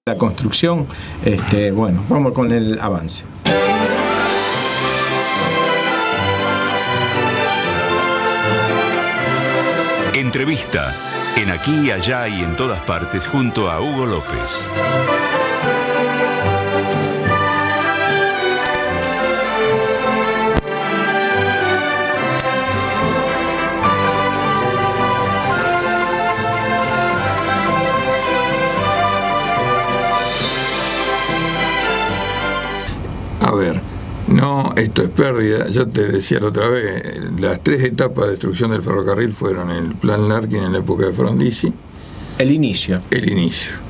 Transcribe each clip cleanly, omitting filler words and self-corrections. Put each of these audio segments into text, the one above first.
la construcción. Bueno, vamos con el avance. Entrevista en Aquí, Allá y en Todas Partes junto a Hugo López. A ver, no, esto es pérdida. Yo te decía la otra vez, las 3 etapas de destrucción del ferrocarril fueron el Plan Larkin en la época de Frondizi. El inicio,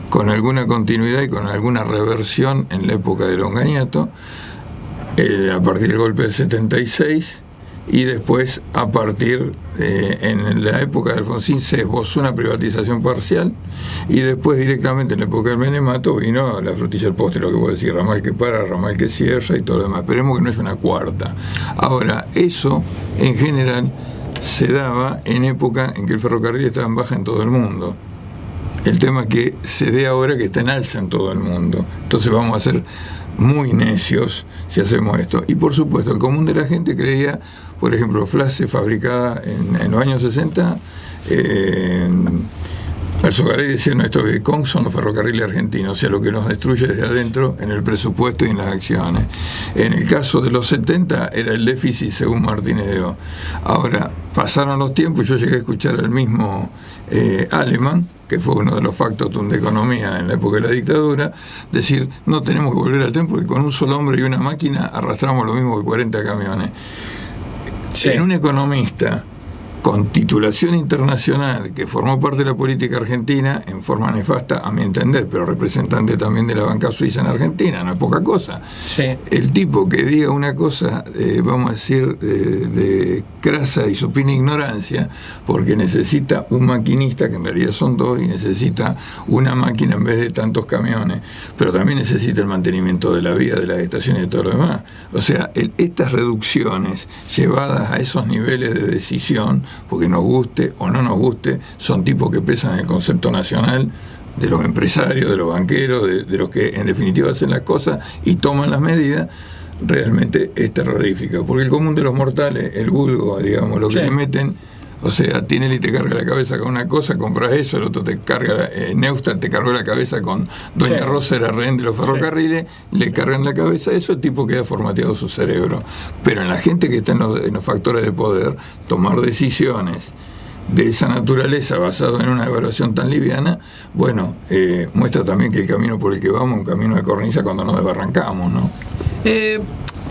con alguna continuidad y con alguna reversión en la época de Longañato, a partir del golpe del 76, y después a partir en la época de Alfonsín se esbozó una privatización parcial, y después directamente en la época del Menemato vino la frutilla del postre, lo que puedo decir, ramal que para, ramal que cierra y todo lo demás. Esperemos que no es una cuarta. Ahora, eso en general se daba en época en que el ferrocarril estaba en baja en todo el mundo. El tema es que se dé ahora que está en alza en todo el mundo. Entonces vamos a ser muy necios si hacemos esto. Y por supuesto, el común de la gente creía, por ejemplo, Flace fabricada en los años 60, Alzogaray decía, no, estos Viacom son los ferrocarriles argentinos, o sea, lo que nos destruye desde adentro en el presupuesto y en las acciones. En el caso de los 70 era el déficit según Martínez de O. Ahora, pasaron los tiempos y yo llegué a escuchar al mismo Alemán, que fue uno de los factotum de economía en la época de la dictadura, decir, no tenemos que volver al tren porque con un solo hombre y una máquina arrastramos lo mismo que 40 camiones. Sí. En un economista con titulación internacional, que formó parte de la política argentina en forma nefasta, a mi entender, pero representante también de la banca suiza en Argentina, no es poca cosa. Sí. El tipo que diga una cosa, vamos a decir, de crasa y supina ignorancia, porque necesita un maquinista, que en realidad son 2, y necesita una máquina en vez de tantos camiones, pero también necesita el mantenimiento de la vía, de las estaciones y todo lo demás. O sea, estas reducciones llevadas a esos niveles de decisión, porque nos guste o no nos guste, son tipos que pesan en el concepto nacional de los empresarios, de los banqueros, de los que en definitiva hacen las cosas y toman las medidas. Realmente es terrorífica, porque el común de los mortales, el vulgo, digamos, lo que le meten, o sea, tiene y te carga la cabeza con una cosa, compras eso, el otro te carga, Neustadt te cargó la cabeza con Doña Rosa, era rehén de los ferrocarriles, le cargan la cabeza eso, el tipo queda formateado su cerebro. Pero en la gente que está en los factores de poder, tomar decisiones de esa naturaleza basado en una evaluación tan liviana, bueno, muestra también que el camino por el que vamos es un camino de cornisa cuando nos desbarrancamos, ¿no?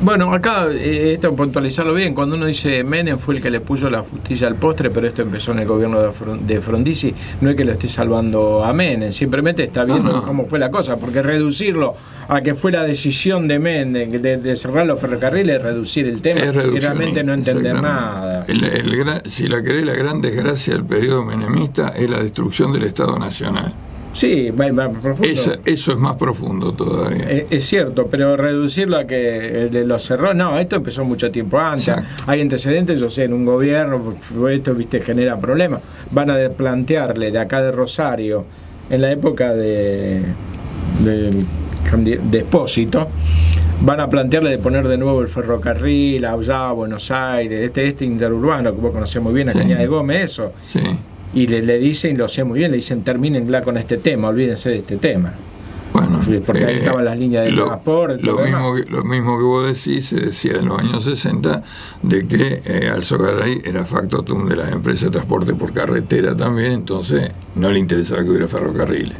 Bueno, acá esto puntualizarlo bien, cuando uno dice Menem fue el que le puso la frutilla al postre, pero esto empezó en el gobierno de Frondizi, no es que lo esté salvando a Menem, simplemente está viendo cómo fue la cosa, porque reducirlo a que fue la decisión de Menem de cerrar los ferrocarriles, reducir el tema y realmente no entender nada. Si la querés, la gran desgracia del periodo menemista es la destrucción del Estado Nacional. Sí, más profundo. Eso es más profundo todavía. Es cierto, pero reducirlo a que lo cerró, no, esto empezó mucho tiempo antes. Exacto. Hay antecedentes, yo sé, en un gobierno, esto genera problemas. Van a plantearle de acá de Rosario, en la época de Espósito, van a plantearle de poner de nuevo el ferrocarril allá a Buenos Aires, este interurbano que vos conocés muy bien, a Cañada de Gómez, eso. Sí. Y le dicen, lo sé muy bien, le dicen termínenla con este tema, olvídense de este tema. Bueno, porque ahí estaban las líneas de transporte. Lo mismo que vos decís, se decía en los años 60, de que Alzogaray era factotum de las empresas de transporte por carretera también, entonces no le interesaba que hubiera ferrocarriles.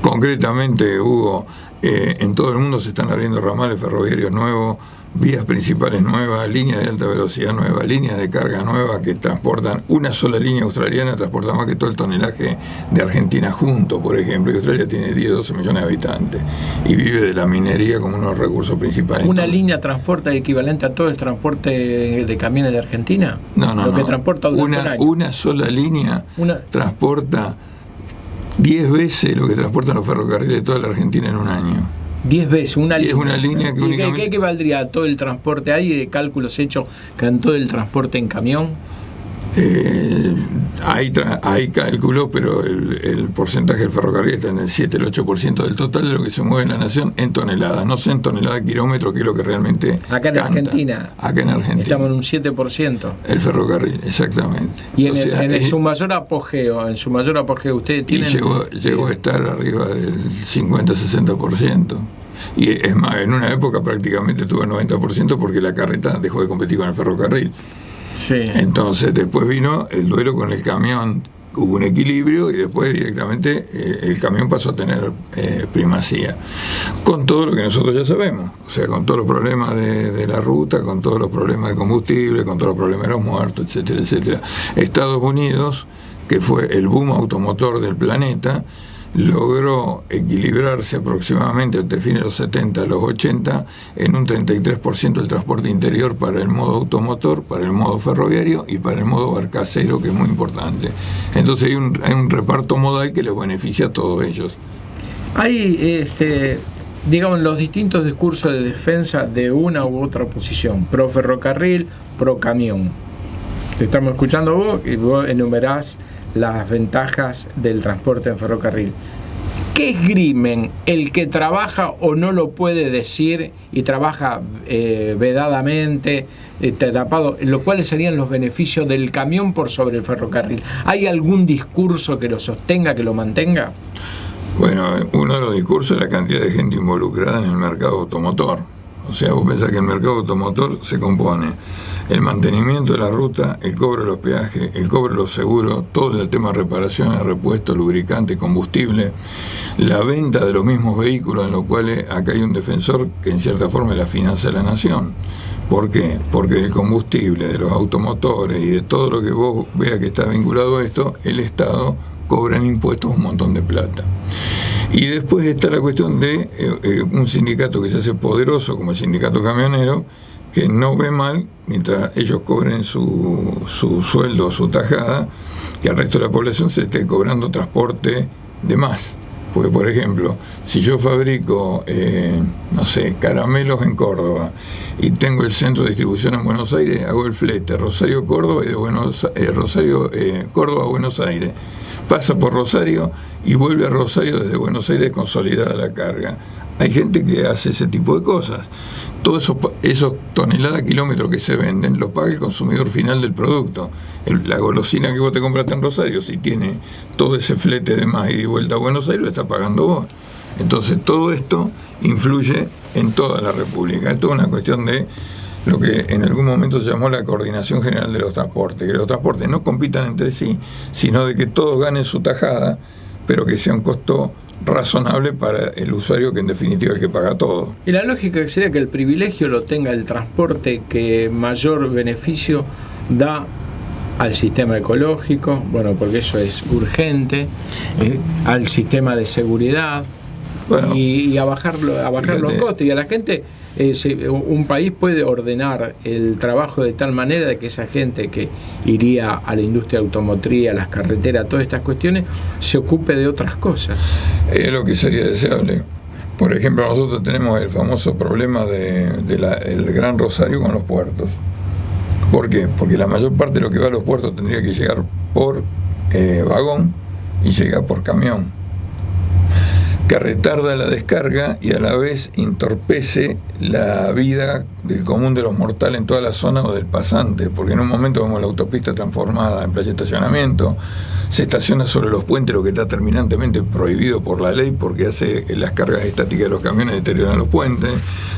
Concretamente, Hugo, en todo el mundo se están abriendo ramales ferroviarios nuevos, vías principales nuevas, líneas de alta velocidad nuevas, líneas de carga nuevas que transportan, una sola línea australiana transporta más que todo el tonelaje de Argentina junto, por ejemplo, y Australia tiene 10-12 millones de habitantes y vive de la minería como uno de los recursos principales. ¿Una línea transporta equivalente a todo el transporte de camiones de Argentina? No. Que transporta una sola línea transporta 10 veces lo que transportan los ferrocarriles de toda la Argentina en un año. 10 veces, una línea. Es una línea que únicamente... ¿Qué equivaldría todo el transporte? ¿Hay cálculos hechos que en todo el transporte en camión? Hay cálculos, pero el porcentaje del ferrocarril está en el 7, el 8% del total de lo que se mueve en la nación en toneladas, no sé en toneladas kilómetros, que es lo que realmente acá en canta. Argentina. Acá en Argentina. Estamos en un 7%. El ferrocarril, exactamente. Y en su mayor apogeo, ustedes tienen... Llegó a estar arriba del 50-60%. Y es más, en una época prácticamente tuvo el 90% porque la carreta dejó de competir con el ferrocarril. Sí. Entonces después vino el duelo con el camión, hubo un equilibrio y después directamente el camión pasó a tener primacía, con todo lo que nosotros ya sabemos, o sea, con todos los problemas de la ruta, con todos los problemas de combustible, con todos los problemas de los muertos, etcétera, etcétera. Estados Unidos, que fue el boom automotor del planeta, logró equilibrarse aproximadamente entre fines de los 70 a los 80 en un 33% del transporte interior para el modo automotor, para el modo ferroviario y para el modo barcacero, que es muy importante. Entonces hay un reparto modal que les beneficia a todos ellos. Hay, digamos, los distintos discursos de defensa de una u otra posición, pro ferrocarril, pro camión. Te estamos escuchando vos y vos enumerás las ventajas del transporte en ferrocarril. ¿Qué esgrimen el que trabaja o no lo puede decir y trabaja vedadamente, tapado? ¿Cuáles serían los beneficios del camión por sobre el ferrocarril? ¿Hay algún discurso que lo sostenga, que lo mantenga? Bueno, uno de los discursos es la cantidad de gente involucrada en el mercado automotor. O sea, vos pensás que el mercado automotor se compone el mantenimiento de la ruta, el cobro de los peajes, el cobro de los seguros, todo el tema de reparaciones, repuestos, lubricante, combustible, la venta de los mismos vehículos, en los cuales acá hay un defensor que en cierta forma es la finanza de la nación. ¿Por qué? Porque del combustible, de los automotores y de todo lo que vos veas que está vinculado a esto, el Estado cobra en impuestos un montón de plata. Y después está la cuestión de un sindicato que se hace poderoso como el sindicato camionero, que no ve mal, mientras ellos cobren su sueldo o su tajada, que al resto de la población se esté cobrando transporte de más. Porque, por ejemplo, si yo fabrico, no sé, caramelos en Córdoba y tengo el centro de distribución en Buenos Aires, hago el flete Rosario-Córdoba y de Córdoba a Buenos Aires. Pasa por Rosario y vuelve a Rosario desde Buenos Aires consolidada la carga. Hay gente que hace ese tipo de cosas. Todos esos toneladas kilómetros que se venden los paga el consumidor final del producto. La golosina que vos te compraste en Rosario, si tiene todo ese flete de más y de vuelta a Buenos Aires, lo está pagando vos. Entonces todo esto influye en toda la República. Esto es una cuestión de lo que en algún momento se llamó la coordinación general de los transportes, que los transportes no compitan entre sí, sino de que todos ganen su tajada, pero que sea un costo razonable para el usuario, que en definitiva es el que paga todo. Y la lógica sería que el privilegio lo tenga el transporte que mayor beneficio da al sistema ecológico, bueno, porque eso es urgente, al sistema de seguridad, bueno, y a bajar los costes, y a la gente. Un país puede ordenar el trabajo de tal manera de que esa gente que iría a la industria automotriz, a las carreteras, todas estas cuestiones, se ocupe de otras cosas. Es lo que sería deseable. Por ejemplo, nosotros tenemos el famoso problema del Gran Rosario con los puertos. ¿Por qué? Porque la mayor parte de lo que va a los puertos tendría que llegar por vagón y llega por camión, que retarda la descarga y a la vez entorpece la vida del común de los mortales en toda la zona o del pasante, porque en un momento vemos la autopista transformada en playa de estacionamiento, se estaciona sobre los puentes, lo que está terminantemente prohibido por la ley, porque hace las cargas estáticas de los camiones deterioran los puentes,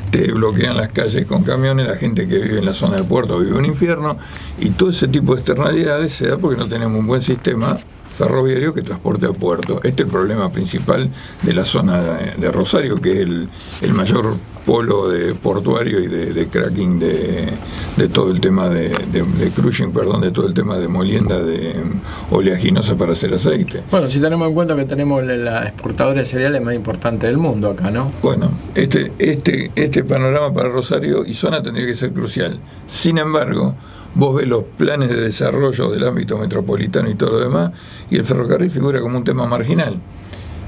te bloquean las calles con camiones, la gente que vive en la zona del puerto vive un infierno, y todo ese tipo de externalidades se da porque no tenemos un buen sistema ferroviario que transporte a puerto. Este es el problema principal de la zona de Rosario, que es el mayor polo de portuario y de cracking de todo el tema de crushing, de todo el tema de molienda de oleaginosa para hacer aceite. Bueno, si tenemos en cuenta que tenemos la exportadora de cereales más importante del mundo acá, ¿no? Bueno, este panorama para Rosario y zona tendría que ser crucial. Sin embargo, vos ves los planes de desarrollo del ámbito metropolitano y todo lo demás, y el ferrocarril figura como un tema marginal.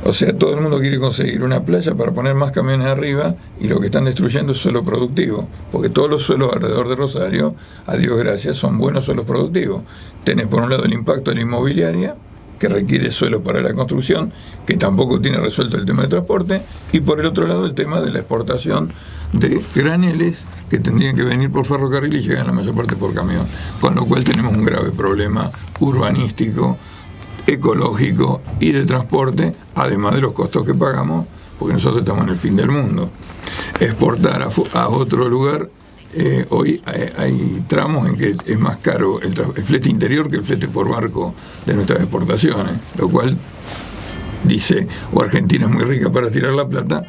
O sea, todo el mundo quiere conseguir una playa para poner más camiones arriba y lo que están destruyendo es suelo productivo, porque todos los suelos alrededor de Rosario, a Dios gracias, son buenos suelos productivos. Tenés por un lado el impacto de la inmobiliaria, que requiere suelo para la construcción, que tampoco tiene resuelto el tema de transporte, y por el otro lado el tema de la exportación de graneles que tendrían que venir por ferrocarril y llegan la mayor parte por camión, con lo cual tenemos un grave problema urbanístico, ecológico y de transporte, además de los costos que pagamos, porque nosotros estamos en el fin del mundo. Exportar a otro lugar, hoy hay tramos en que es más caro el flete interior que el flete por barco de nuestras exportaciones, lo cual dice, o Argentina es muy rica para tirar la plata,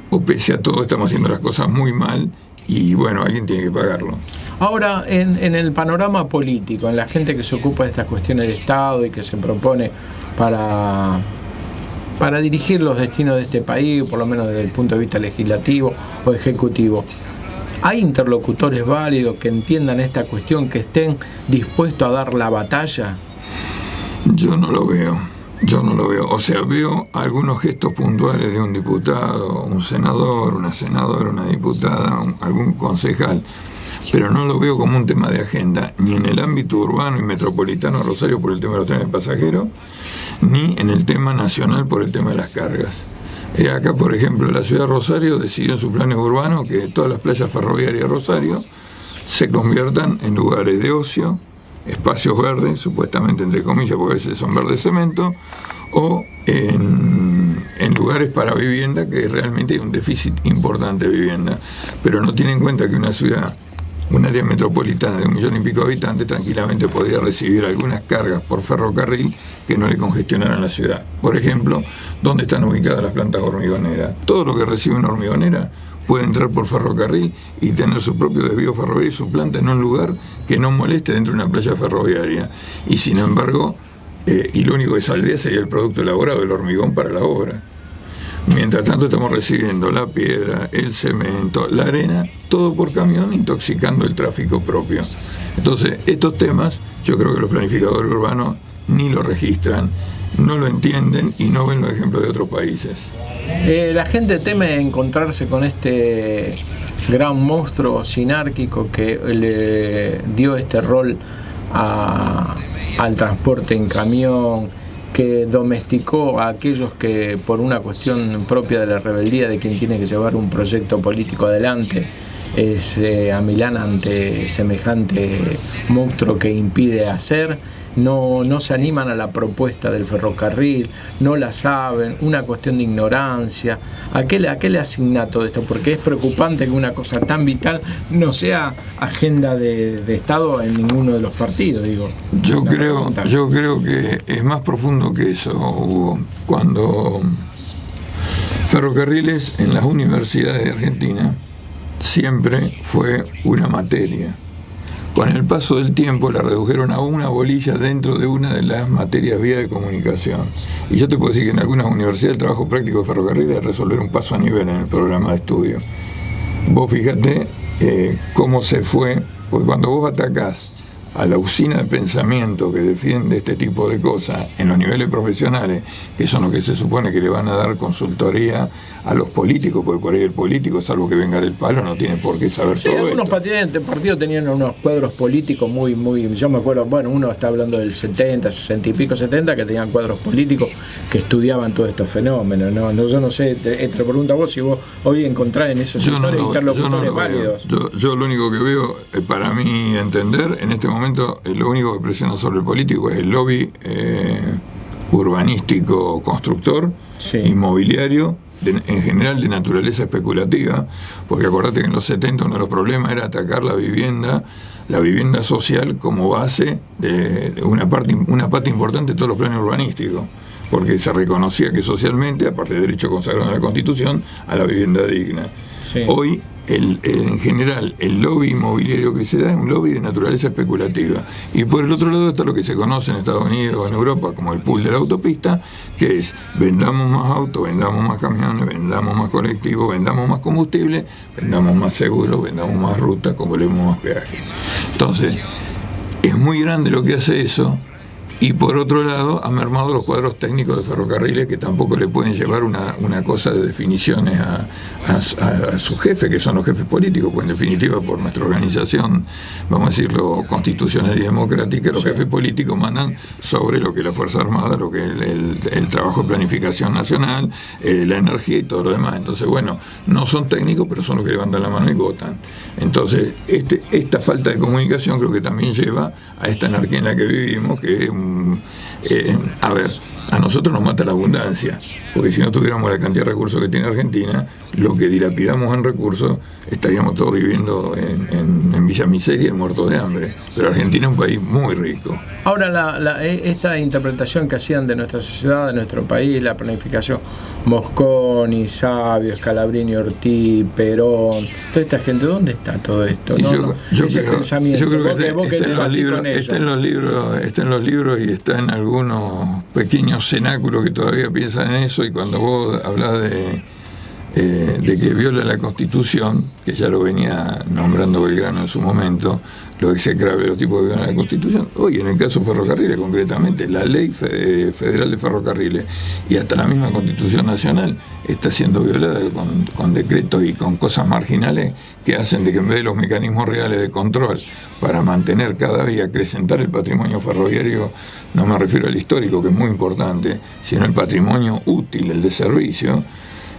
o pese a todo estamos haciendo las cosas muy mal y bueno, alguien tiene que pagarlo. Ahora, en el panorama político, en la gente que se ocupa de estas cuestiones de Estado y que se propone para dirigir los destinos de este país, por lo menos desde el punto de vista legislativo o ejecutivo, ¿hay interlocutores válidos que entiendan esta cuestión, que estén dispuestos a dar la batalla? Yo no lo veo. O sea, veo algunos gestos puntuales de un diputado, un senador, una senadora, una diputada, algún concejal, pero no lo veo como un tema de agenda, ni en el ámbito urbano y metropolitano de Rosario por el tema de los trenes pasajeros, ni en el tema nacional por el tema de las cargas. Acá, por ejemplo, la ciudad de Rosario decidió en sus planes urbanos que todas las playas ferroviarias de Rosario se conviertan en lugares de ocio, espacios verdes, supuestamente entre comillas, porque a veces son verdes cemento, o en lugares para vivienda, que realmente hay un déficit importante de vivienda. Pero no tiene en cuenta que una ciudad, un área metropolitana de 1 millón y pico de habitantes, tranquilamente podría recibir algunas cargas por ferrocarril que no le congestionaran la ciudad. Por ejemplo, ¿dónde están ubicadas las plantas hormigoneras? Todo lo que recibe una hormigonera puede entrar por ferrocarril y tener su propio desvío ferroviario y su planta en un lugar que no moleste dentro de una playa ferroviaria. Y sin embargo, y lo único que saldría sería el producto elaborado, el hormigón para la obra. Mientras tanto estamos recibiendo la piedra, el cemento, la arena, todo por camión, intoxicando el tráfico propio. Entonces, estos temas, yo creo que los planificadores urbanos ni lo registran, no lo entienden y no ven los ejemplos de otros países. La gente teme encontrarse con este gran monstruo sinárquico que le dio este rol al transporte en camión, que domesticó a aquellos que por una cuestión propia de la rebeldía de quien tiene que llevar un proyecto político adelante se amilan ante semejante monstruo que impide hacer. No se animan a la propuesta del ferrocarril, no la saben, una cuestión de ignorancia. ¿A qué le asigna todo esto? Porque es preocupante que una cosa tan vital no sea agenda de Estado en ninguno de los partidos, digo. Yo creo que es más profundo que eso, Hugo. Cuando ferrocarriles en las universidades de Argentina siempre fue una materia. Con el paso del tiempo la redujeron a una bolilla dentro de una de las materias vía de comunicación. Y yo te puedo decir que en algunas universidades el trabajo práctico de ferrocarril es resolver un paso a nivel en el programa de estudio. Vos fíjate cómo se fue, porque cuando vos atacás a la usina de pensamiento que defiende este tipo de cosas en los niveles profesionales, que son los que se supone que le van a dar consultoría a los políticos, porque por ahí el político, salvo que venga del palo, no tiene por qué saber todo algunos esto. partidos tenían unos cuadros políticos muy, yo me acuerdo, bueno, uno está hablando del 70, 60 y pico, 70, que tenían cuadros políticos que estudiaban todos estos fenómenos, ¿no? Yo no sé, te pregunto a vos si vos hoy encontrás en esos sectores interlocutores válidos. Yo lo único que veo, para mí entender, en este momento, lo único que presiona sobre el político es el lobby urbanístico constructor, sí, inmobiliario, en general de naturaleza especulativa, porque acordate que en los 70 uno de los problemas era atacar la vivienda social como base de una parte importante de todos los planes urbanísticos, porque se reconocía que socialmente, aparte del derecho consagrado en la Constitución, a la vivienda digna. Sí. Hoy, en general, el lobby inmobiliario que se da es un lobby de naturaleza especulativa. Y por el otro lado está lo que se conoce en Estados Unidos o en Europa como el pool de la autopista, que es vendamos más autos, vendamos más camiones, vendamos más colectivos, vendamos más combustible, vendamos más seguros, vendamos más rutas, cobremos más peaje. Entonces, es muy grande lo que hace eso, Y por otro lado, ha mermado los cuadros técnicos de ferrocarriles, que tampoco le pueden llevar una cosa de definiciones a su jefe, que son los jefes políticos, pues en definitiva por nuestra organización, vamos a decirlo, constitucional y democrática, los jefes políticos mandan sobre lo que la Fuerza Armada, lo que el trabajo de planificación nacional, la energía y todo lo demás. Entonces, bueno, no son técnicos, pero son los que levantan la mano y votan. Entonces, esta falta de comunicación creo que también lleva a esta anarquía en la que vivimos, que es a nosotros nos mata la abundancia, porque si no tuviéramos la cantidad de recursos que tiene Argentina, lo que dilapidamos en recursos, estaríamos todos viviendo en Villa Miseria y muertos de hambre. Pero Argentina es un país muy rico. Ahora, esta interpretación que hacían de nuestra sociedad, de nuestro país, la planificación, Mosconi, Sabio, Scalabrini, Ortiz, Perón, toda esta gente, ¿dónde está todo esto? Yo creo que está en los libros y está en algunos pequeños cenáculos que todavía piensan en eso, y cuando vos hablás de que viola la Constitución, que ya lo venía nombrando Belgrano en su momento, lo execrable de los tipos que violan la Constitución, hoy en el caso Ferrocarriles concretamente, la ley federal de ferrocarriles y hasta la misma Constitución Nacional está siendo violada con decretos y con cosas marginales que hacen de que en vez de los mecanismos reales de control para mantener cada día, acrecentar el patrimonio ferroviario, no me refiero al histórico, que es muy importante, sino el patrimonio útil, el de servicio,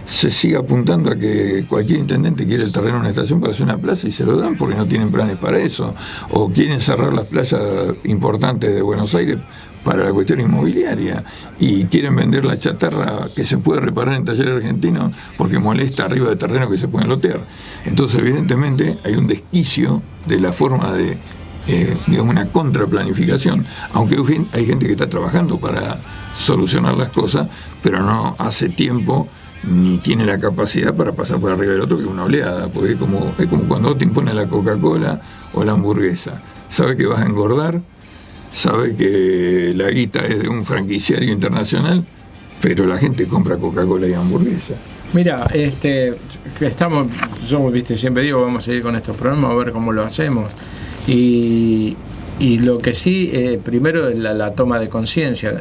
se sigue apuntando a que cualquier intendente quiere el terreno de una estación para hacer una plaza y se lo dan porque no tienen planes para eso, o quieren cerrar las playas importantes de Buenos Aires para la cuestión inmobiliaria y quieren vender la chatarra que se puede reparar en taller argentino porque molesta arriba de terreno que se pueden lotear. Entonces evidentemente hay un desquicio de la forma de digamos una contraplanificación, aunque hay gente que está trabajando para solucionar las cosas, pero no hace tiempo ni tiene la capacidad para pasar por arriba del otro, que es una oleada, porque es como cuando vos te impones la Coca-Cola o la hamburguesa. Sabe que vas a engordar, sabe que la guita es de un franquiciario internacional, pero la gente compra Coca-Cola y hamburguesa. Mira, siempre digo, vamos a seguir con estos programas, a ver cómo lo hacemos. Y lo que sí, primero es la toma de conciencia,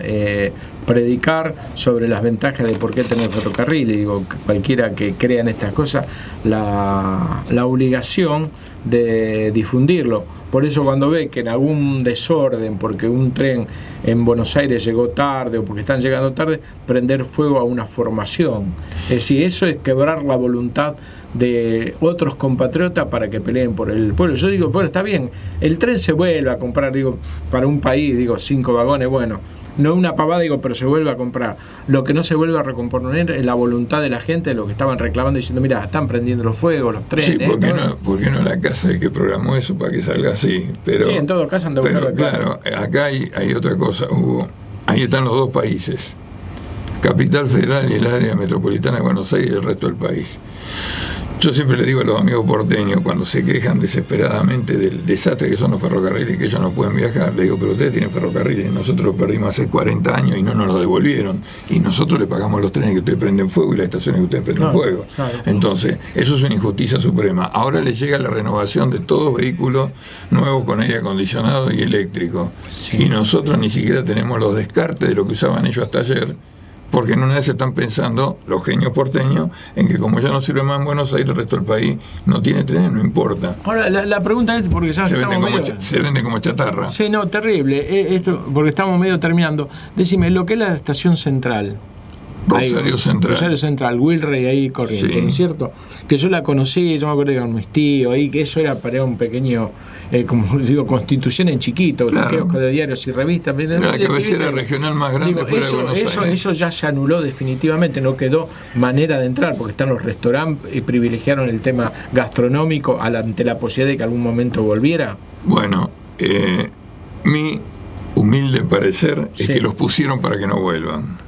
predicar sobre las ventajas de por qué tener ferrocarril. Y digo, cualquiera que crea en estas cosas, la obligación de difundirlo. Por eso cuando ve que en algún desorden, porque un tren en Buenos Aires llegó tarde o porque están llegando tarde, prender fuego a una formación. Es decir, eso es quebrar la voluntad de otros compatriotas para que peleen por el pueblo. Yo digo, bueno, está bien, el tren se vuelve a comprar, digo, para un país, digo, 5 vagones, bueno, no una pavada, digo, pero se vuelve a comprar. Lo que no se vuelve a recomponer es la voluntad de la gente, de lo que estaban reclamando, diciendo, mira, están prendiendo los fuegos, los trenes. Sí, ¿por qué no la casa de que programó eso para que salga así? Pero, sí, en todo caso han de buscarlo. Claro, acá hay otra cosa, Hugo. Ahí están los dos países, Capital Federal y el área metropolitana de Buenos Aires y el resto del país. Yo siempre le digo a los amigos porteños, cuando se quejan desesperadamente del desastre que son los ferrocarriles y que ellos no pueden viajar, le digo, pero ustedes tienen ferrocarriles, nosotros los perdimos hace 40 años y no nos lo devolvieron, y nosotros le pagamos los trenes que ustedes prenden fuego y las estaciones que ustedes prenden fuego. Claro. Entonces, eso es una injusticia suprema. Ahora les llega la renovación de todos vehículos nuevos con aire acondicionado y eléctrico, y nosotros ni siquiera tenemos los descartes de lo que usaban ellos hasta ayer, porque en una vez están pensando, los genios porteños, en que como ya no sirve más en Buenos Aires, el resto del país no tiene trenes, no importa. Ahora, la pregunta es, porque ya se vende como chatarra. Sí, no, terrible. Esto, porque estamos medio terminando. Decime, lo que es la estación central. Rosario Central, Wilrey ahí corriente, ¿no es cierto? Que yo la conocí, yo me acuerdo con mis tíos ahí, que eso era para un pequeño, como digo, Constitución en chiquito, claro, de diarios y revistas. La cabecera regional más grande fuera de Buenos Aires. Eso ya se anuló definitivamente, no quedó manera de entrar, porque están los restaurantes y privilegiaron el tema gastronómico ante la posibilidad de que algún momento volviera. Bueno, mi humilde parecer es que los pusieron para que no vuelvan.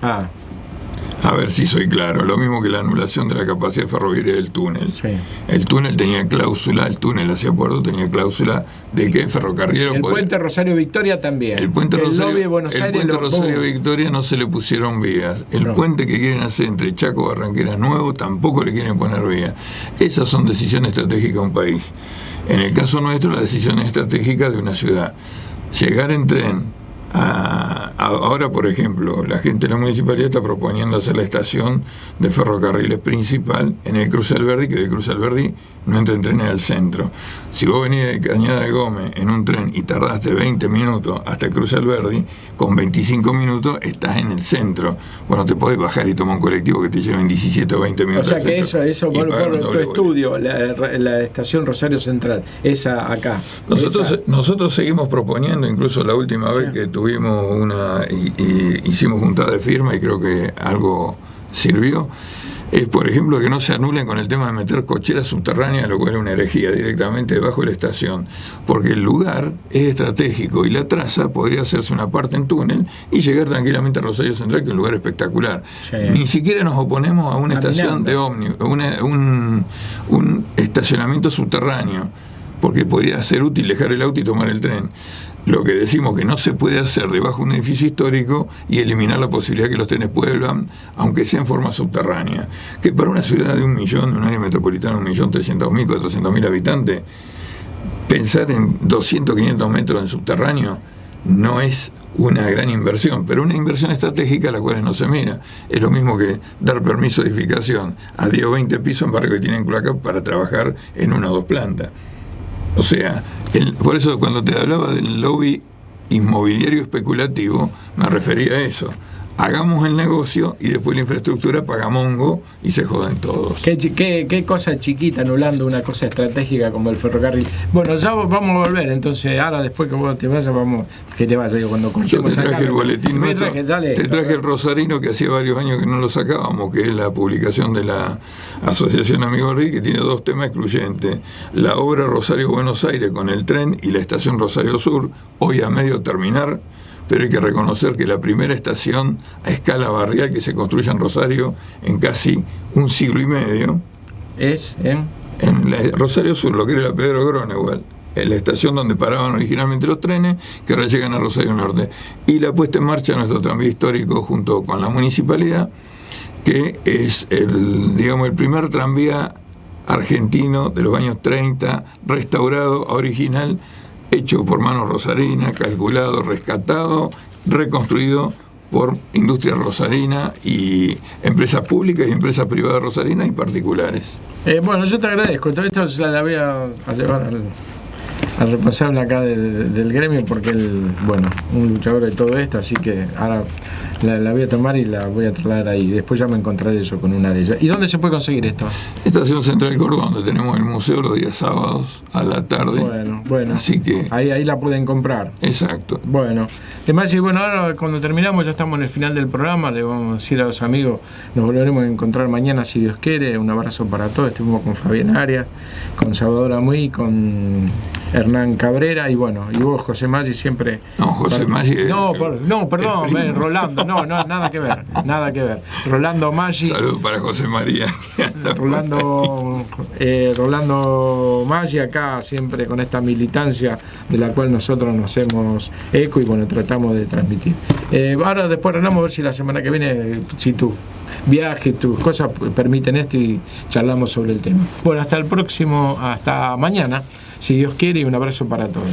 A ver si soy claro, lo mismo que la anulación de la capacidad ferroviaria del túnel. Sí. El túnel tenía cláusula, el túnel hacia Puerto tenía cláusula de que el ferrocarril... Puente Rosario Victoria también. El puente Rosario Victoria no se le pusieron vías. El puente que quieren hacer entre Chaco y Barranqueras Nuevo tampoco le quieren poner vías. Esas son decisiones estratégicas de un país. En el caso nuestro, la decisión estratégica de una ciudad. Llegar en tren a Ahora, por ejemplo, la gente de la municipalidad está proponiendo hacer la estación de ferrocarriles principal en el Cruce Alberdi, que del Cruce Alberdi no entren trenes al centro. Si vos venís de Cañada de Gómez en un tren y tardaste 20 minutos hasta el Cruce Alberdi, con 25 minutos estás en el centro. Bueno, te podés bajar y tomar un colectivo que te lleve en 17 o 20 minutos. O sea que eso por tu estudio, la estación Rosario Central, esa acá. Nosotros seguimos proponiendo, incluso la última vez que tuvimos hicimos juntada de firma y creo que algo sirvió, es por ejemplo que no se anulen con el tema de meter cocheras subterráneas, lo cual es una herejía, directamente debajo de la estación, porque el lugar es estratégico y la traza podría hacerse una parte en túnel y llegar tranquilamente a Rosario Central, que es un lugar espectacular. Sí. Ni siquiera nos oponemos a una estación de ómnibus, un estacionamiento subterráneo, porque podría ser útil dejar el auto y tomar el tren. Lo que decimos que no se puede hacer debajo de un edificio histórico y eliminar la posibilidad que los trenes vuelvan, aunque sea en forma subterránea. Que para una ciudad de 1 millón, un área metropolitana de 1.300.000, 400.000 habitantes, pensar en 200, 500 metros en subterráneo no es una gran inversión, pero una inversión estratégica a la cual no se mira. Es lo mismo que dar permiso de edificación a 10 o 20 pisos en barrios que tienen cloaca para trabajar en 1 o 2 plantas. O sea, por eso cuando te hablaba del lobby inmobiliario especulativo, me refería a eso. Hagamos el negocio y después la infraestructura paga mongo y se joden todos. ¿Qué cosa chiquita anulando una cosa estratégica como el ferrocarril? Bueno, ya vamos a volver, entonces ahora después que vos te vayas, yo cuando cortemos. Yo te traje el boletín nuestro, te traje el Rosarino, que hacía varios años que no lo sacábamos, que es la publicación de la Asociación Amigo Rí, que tiene 2 temas excluyentes: la obra Rosario Buenos Aires con el tren y la estación Rosario Sur, hoy a medio terminar. Pero hay que reconocer que la primera estación a escala barrial que se construye en Rosario en casi 1 siglo y medio es en Rosario Sur, lo que era la Pedro Gronewald, en la estación donde paraban originalmente los trenes, que ahora llegan a Rosario Norte. Y la puesta en marcha de nuestro tranvía histórico junto con la municipalidad, que es el primer tranvía argentino de los años 30, restaurado a original, hecho por mano rosarina, calculado, rescatado, reconstruido por industria rosarina y empresas públicas y empresas privadas rosarinas y particulares. Bueno, yo te agradezco. Todo esto la voy a llevar al responsable acá del gremio, porque él, un luchador de todo esto, así que ahora la voy a tomar y la voy a trasladar ahí. Después ya me encontraré yo con una de ellas. ¿Y dónde se puede conseguir esto? Estación Central Córdoba, donde tenemos el museo los días sábados a la tarde. Bueno. Así que ahí la pueden comprar. Exacto. Bueno, ahora cuando terminamos, ya estamos en el final del programa, le vamos a decir a los amigos, nos volveremos a encontrar mañana si Dios quiere. Un abrazo para todos. Estuvimos con Fabián Arias, con Salvador Amuy, con Hernán Cabrera y vos, José Maggi, siempre. No, José Maggi. Perdón, Rolando, nada que ver. Rolando Maggi. Saludos para José María. Rolando Maggi, acá siempre con esta militancia de la cual nosotros nos hacemos eco y tratamos de transmitir. Ahora después hablamos a ver si la semana que viene, si tu viaje, tus cosas permiten esto y charlamos sobre el tema. Hasta el próximo, hasta mañana, si Dios quiere, y un abrazo para todos.